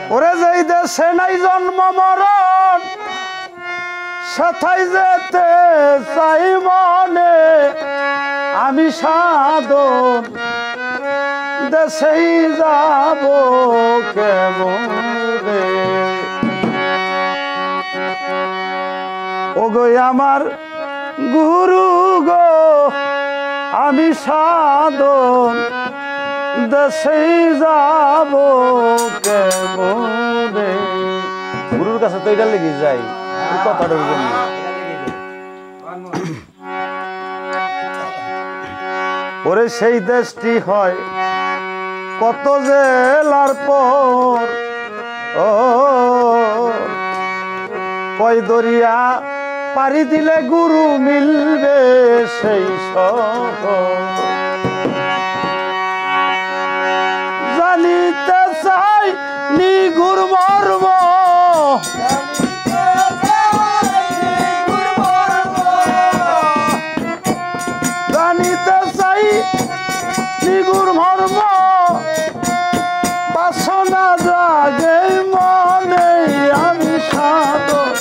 ওরে যেই দেশে নাই জন্ম মরণ সেথায় যেতে চাই মনে আমি সাধন দেশেই যাব কেমনে ওগো আমার গুরু গো আমি সাধন দেশেই যাব কেমনে গুরুর কাছে তো এটা লেগে যাই কথাটার জন্য ওরে সেই দেশটি হয় কত জেলার পর ও কয় দরিয়া পাড়ি দিলে গুরু মিলবে সেই শহর জানিতে চাই নিগুর মর্ম জানিতে চাই নিগুর মর্ম বাসনা জাগে মনে আমি সাধন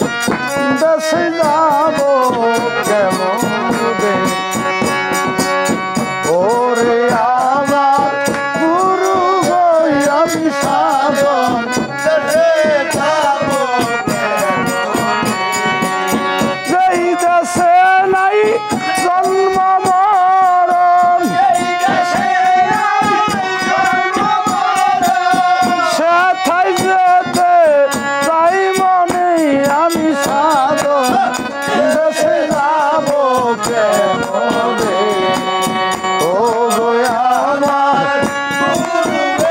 দেশে যাব কেমন ওরে আমার গুরু গই আমি সাধন দেশে যাব যেই দেশে নাই জন্ম মরণ সেথায় যেতে চাই মনে আমি সাধন দেশে যাব কেমনে ও গো আমার গুরু গো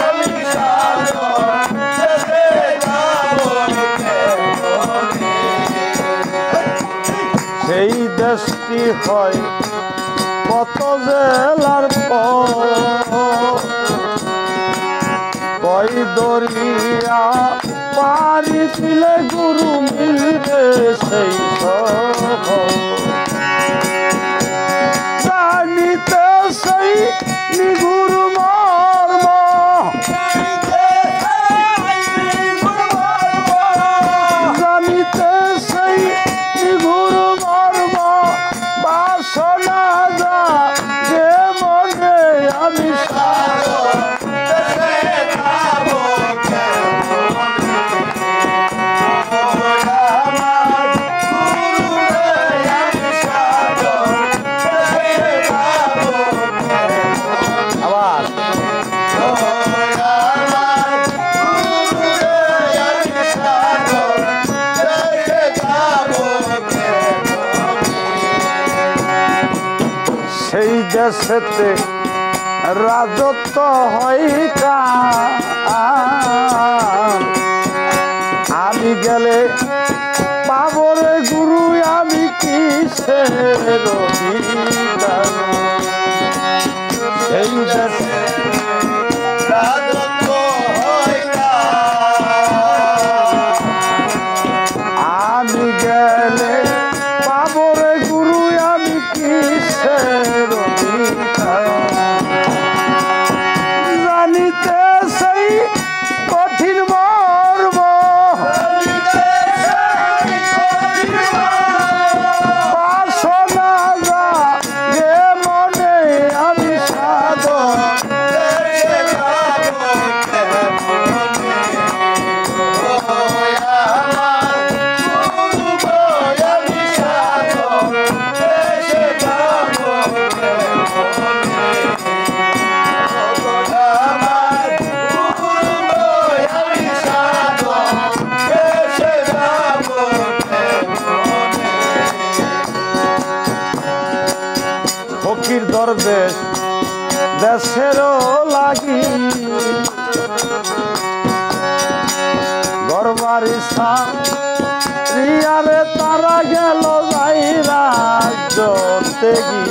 আমি সাধন দেশে যাব কেমনে সেই দেশটি হয় কত জেলার পর কই দরিয়া পারি দিলে গুরু মিলবে সেই শহর জানিতে সেই নিগুরু মর্ম জানিতে সেই নিগুরু মর্ম বাসনা যা যে মনে আমি সাধন দেশে যাব আমার গুরু আমি সাধন দেশে যাব আবার আমার গুরু আমি সাধন দেশে যাব সেই দেশেতে রাজত্ব হয় কার আমি গেলে পাবরে গুরু আমি কিসের অধিকার সেই দেশে রাজত্ব হয় কার আমি গেলে পাবরে গুরু আমি কিসের অধিকার জানিতে সেই কঠিন মর্ম বাসনা জাগে মনে আমি সাধন দেশে যাব কেমনে ও আমার গুরু গো আমি সাধন দেশে যাব ফকির দরবেশ দেশেরও লাগি ঘরবাড়ি রিয়ারে তারা গেল যাই রাজ্য তেগি